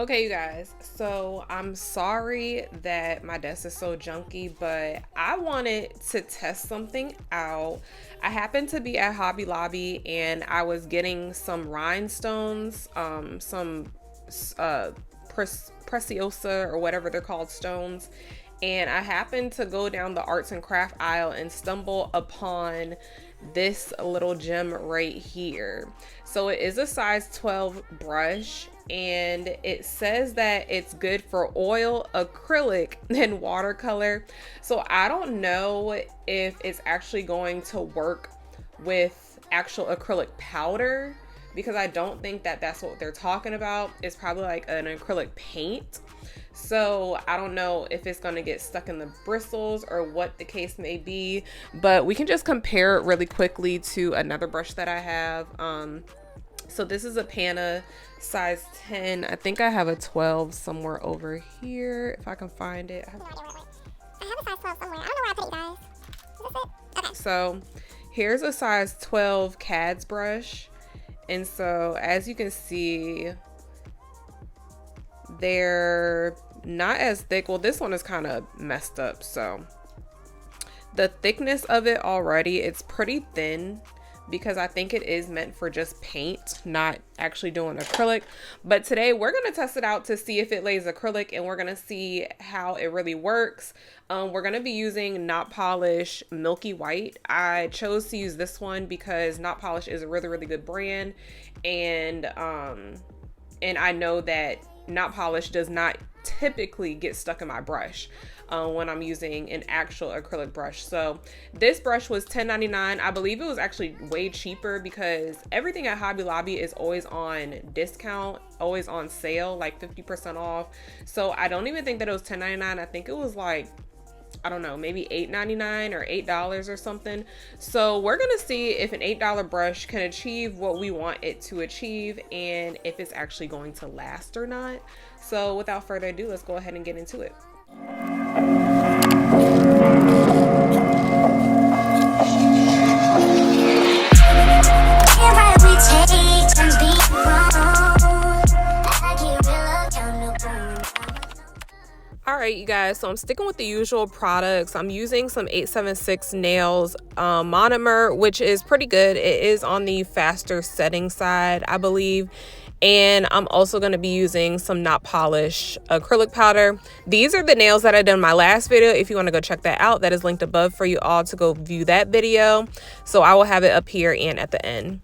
Okay, you guys, so I'm sorry that my desk is so junky, but I wanted to test something out. I happened to be at Hobby Lobby and I was getting some rhinestones, some preciosa or whatever they're called stones. And I happened to go down the arts and craft aisle and stumble upon this little gem right here. So it is a size 12 brush and it says that it's good for oil, acrylic, and watercolor. So I don't know if it's actually going to work with actual acrylic powder, because I don't think that that's what they're talking about. It's probably like an acrylic paint. So I don't know if it's going to get stuck in the bristles or what the case may be, but we can just compare it really quickly to another brush that I have. So this is a Pana size 10. I think I have a 12 somewhere over here if I can find it. I have a size 12 somewhere. I don't know where I put it, guys. Is this it? Okay. So here's a size 12 Todds brush. And so as you can see, they're not as thick. Well, this one is kind of messed up. So the thickness of it already, it's pretty thin, because I think it is meant for just paint, not actually doing acrylic. But today we're going to test it out to see if it lays acrylic, and we're going to see how it really works. We're going to be using Not Polish Milky White. I chose to use this one because Not Polish is a really good brand, and I know that Not Polish does not typically get stuck in my brush when I'm using an actual acrylic brush. So this brush was $10.99. I believe it was actually way cheaper because everything at Hobby Lobby is always on discount, always on sale, like 50% off. So I don't even think that it was $10.99. I think it was like, I don't know, maybe $8.99 or $8 or something. So we're gonna see if an $8 brush can achieve what we want it to achieve and if it's actually going to last or not. So without further ado, let's go ahead and get into it. Alright, you guys, so I'm sticking with the usual products. I'm using some 876 nails monomer, which is pretty good. It is on the faster setting side, I believe. And I'm also going to be using some Not Polish acrylic powder. These are the nails that I did in my last video. If you want to go check that out, that is linked above for you all to go view that video. So I will have it up here and at the end.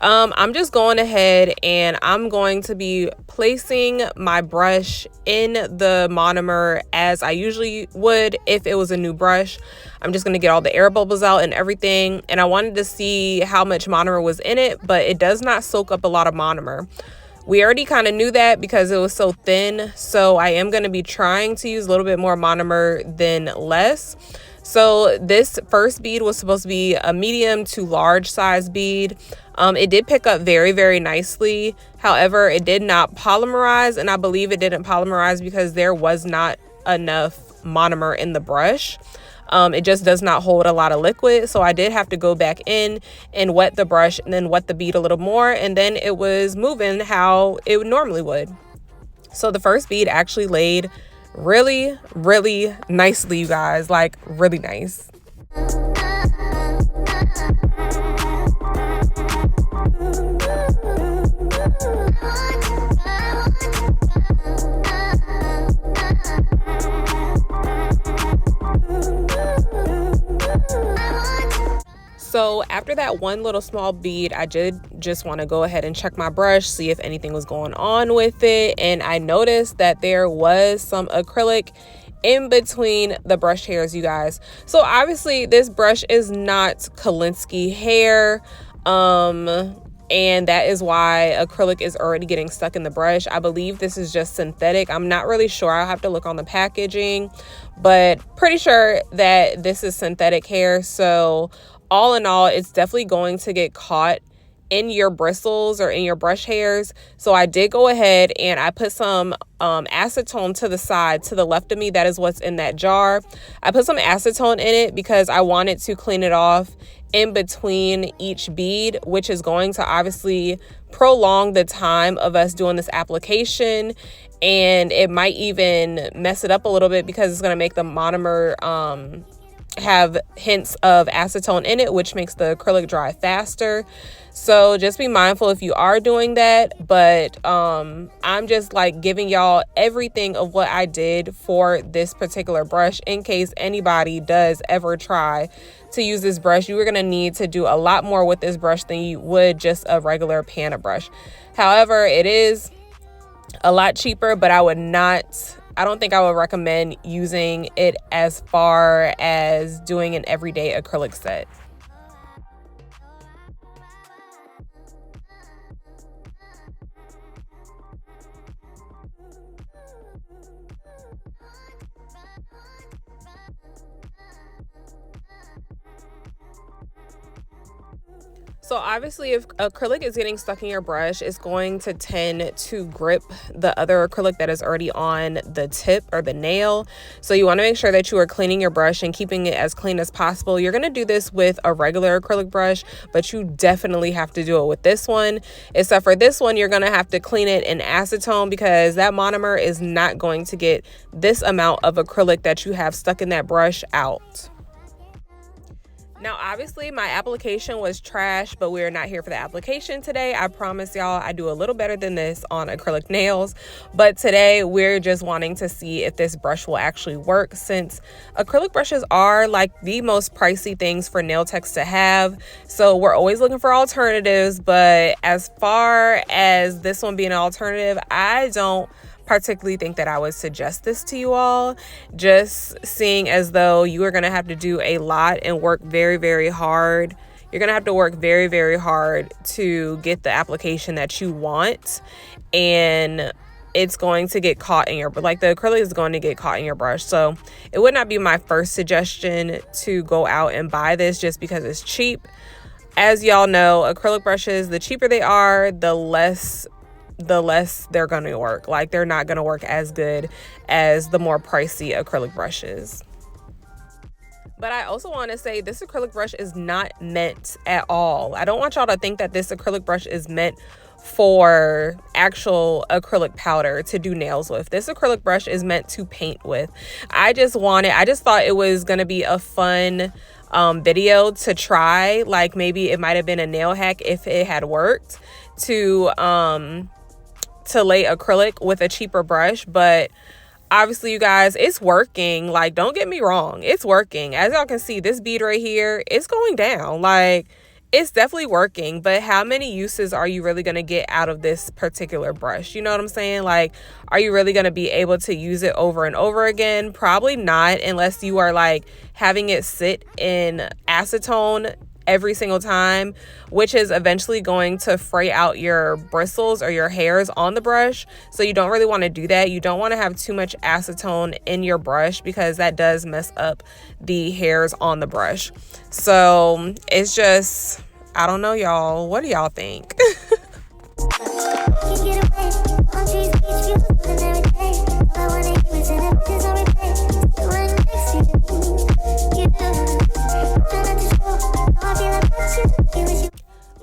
I'm just going ahead and I'm going to be placing my brush in the monomer as I usually would if it was a new brush. I'm just going to get all the air bubbles out and everything. And I wanted to see how much monomer was in it, but it does not soak up a lot of monomer. We already kind of knew that because it was so thin. So I am going to be trying to use a little bit more monomer than less. So this first bead was supposed to be a medium to large size bead. It did pick up very nicely. However, it did not polymerize, and I believe it didn't polymerize because there was not enough monomer in the brush. It just does not hold a lot of liquid, so I did have to go back in and wet the brush and then wet the bead a little more, and then it was moving how it normally would. So the first bead actually laid really nicely, you guys, like really nice. So after that one little small bead, I did just want to go ahead and check my brush, see if anything was going on with it. And I noticed that there was some acrylic in between the brush hairs, you guys. So obviously this brush is not Kolinsky hair. And that is why acrylic is already getting stuck in the brush. I believe this is just synthetic. I'm not really sure. I'll have to look on the packaging, but pretty sure that this is synthetic hair. So all in all, it's definitely going to get caught in your bristles or in your brush hairs. So I did go ahead and I put some acetone to the side, to the left of me. That is what's in that jar. I put some acetone in it because I wanted to clean it off in between each bead, which is going to obviously prolong the time of us doing this application, and it might even mess it up a little bit because it's going to make the monomer have hints of acetone in it, which makes the acrylic dry faster. So just be mindful if you are doing that. But I'm just like giving y'all everything of what I did for this particular brush in case anybody does ever try to use this brush. You are going to need to do a lot more with this brush than you would just a regular panna brush. However, it is a lot cheaper, but I don't think I would recommend using it as far as doing an everyday acrylic set. So obviously if acrylic is getting stuck in your brush, it's going to tend to grip the other acrylic that is already on the tip or the nail. So you want to make sure that you are cleaning your brush and keeping it as clean as possible. You're going to do this with a regular acrylic brush, but you definitely have to do it with this one. Except for this one, you're going to have to clean it in acetone because that monomer is not going to get this amount of acrylic that you have stuck in that brush out. Now, obviously, my application was trash, but we're not here for the application today. I promise y'all I do a little better than this on acrylic nails. But today, we're just wanting to see if this brush will actually work, since acrylic brushes are like the most pricey things for nail techs to have. So we're always looking for alternatives. But as far as this one being an alternative, I don't particularly think that I would suggest this to you all, just seeing as though you are going to have to do a lot and work very, very hard. You're going to have to work very, very hard to get the application that you want, and it's going to get caught in your, like the acrylic is going to get caught in your brush. So it would not be my first suggestion to go out and buy this just because it's cheap. As y'all know, acrylic brushes, the cheaper they are, the less they're going to work. Like, they're not going to work as good as the more pricey acrylic brushes. But I also want to say this acrylic brush is not meant at all. I don't want y'all to think that this acrylic brush is meant for actual acrylic powder to do nails with. This acrylic brush is meant to paint with. I just thought it was going to be a fun video to try. Like, maybe it might have been a nail hack if it had worked to lay acrylic with a cheaper brush. But obviously, you guys, it's working. Like, don't get me wrong, it's working. As y'all can see, this bead right here, it's going down. Like, it's definitely working. But how many uses are you really going to get out of this particular brush? You know what I'm saying? Like, are you really going to be able to use it over and over again? Probably not, unless you are like having it sit in acetone every single time, which is eventually going to fray out your bristles or your hairs on the brush. So you don't really want to do that. You don't want to have too much acetone in your brush because that does mess up the hairs on the brush. So it's just, I don't know, y'all. What do y'all think?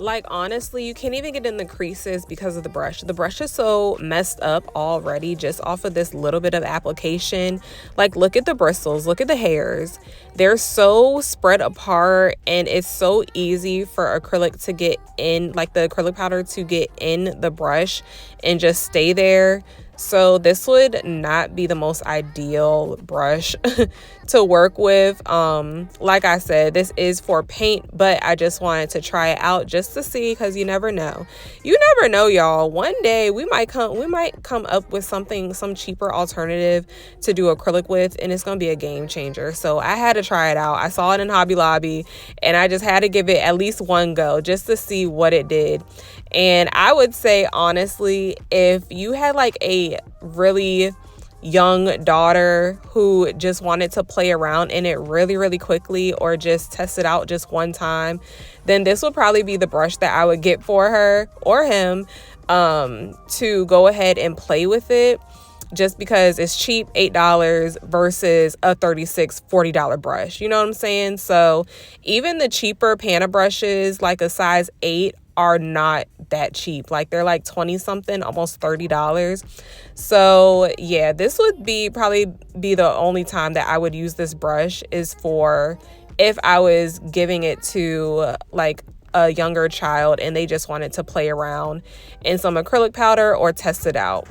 Like, honestly, you can't even get in the creases because of the brush. The brush is so messed up already just off of this little bit of application. Like, look at the bristles, look at the hairs. They're so spread apart, and it's so easy for acrylic to get in, like the acrylic powder to get in the brush and just stay there. So this would not be the most ideal brush to work with. Like I said, this is for paint, but I just wanted to try it out just to see, because you never know. You never know, y'all. One day we might come up with some cheaper alternative to do acrylic with, and it's gonna be a game changer. So I had to try it out. I saw it in Hobby Lobby, and I just had to give it at least one go just to see what it did. And I would say, honestly, if you had like a really young daughter who just wanted to play around in it really quickly, or just test it out just one time, then this would probably be the brush that I would get for her or him, to go ahead and play with it, just because it's cheap, $8 versus a $36, $40 brush. You know what I'm saying? So even the cheaper Pana brushes, like a size 8, are not that cheap. Like they're like 20 something, almost $30. So yeah, this would probably be the only time that I would use this brush, is for if I was giving it to like a younger child and they just wanted to play around in some acrylic powder or test it out.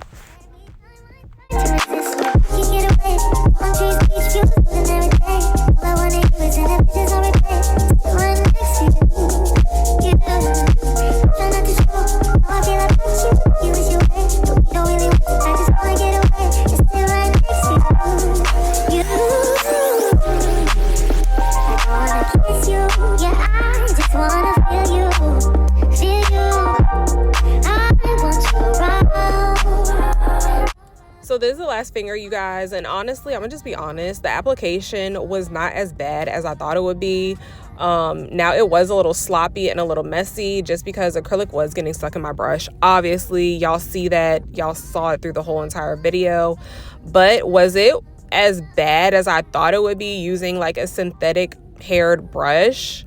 So this is the last finger, you guys, and honestly, I'm gonna just be honest, the application was not as bad as I thought it would be. Now it was a little sloppy and a little messy, just because acrylic was getting stuck in my brush. Obviously, y'all see that, y'all saw it through the whole entire video. But was it as bad as I thought it would be using like a synthetic haired brush?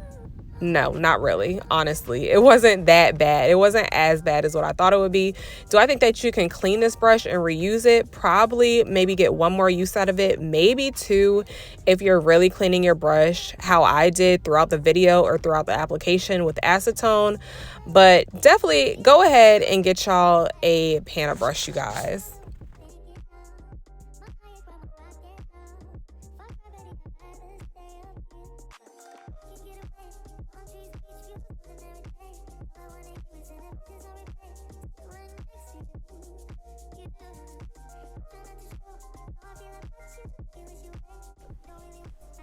No, not really. Honestly, it wasn't that bad. It wasn't as bad as what I thought it would be. Do I think that you can clean this brush and reuse it? Probably. Maybe get one more use out of it, maybe two, if you're really cleaning your brush how I did throughout the video or throughout the application with acetone. But definitely go ahead and get y'all a Pana brush, you guys.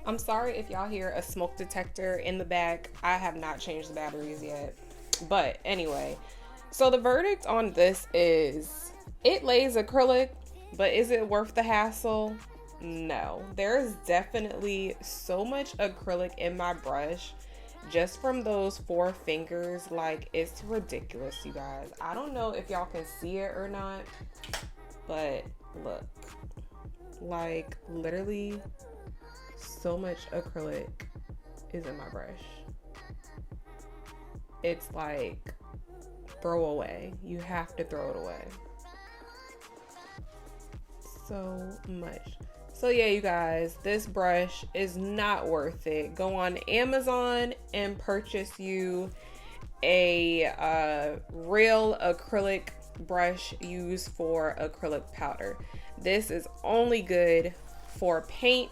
I'm sorry if y'all hear a smoke detector in the back. I have not changed the batteries yet. But anyway, so the verdict on this is, it lays acrylic, but is it worth the hassle? No. There is definitely so much acrylic in my brush just from those 4 fingers. Like, it's ridiculous, you guys. I don't know if y'all can see it or not, but look, like literally so much acrylic is in my brush. It's like throw away. You have to throw it away. So much. So yeah, you guys, this brush is not worth it. Go on Amazon and purchase you a real acrylic brush used for acrylic powder. This is only good for paint.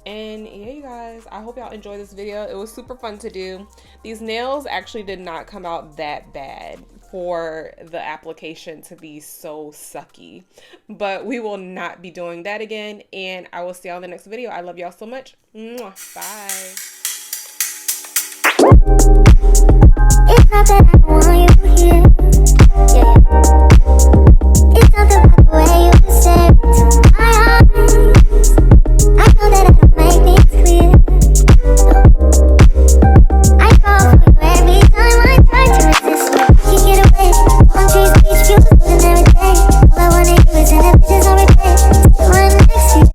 And yeah, you guys, I hope y'all enjoyed this video. It was super fun to do. These nails actually did not come out that bad for the application to be so sucky, but we will not be doing that again, and I will see y'all in the next video. I love y'all so much. Bye.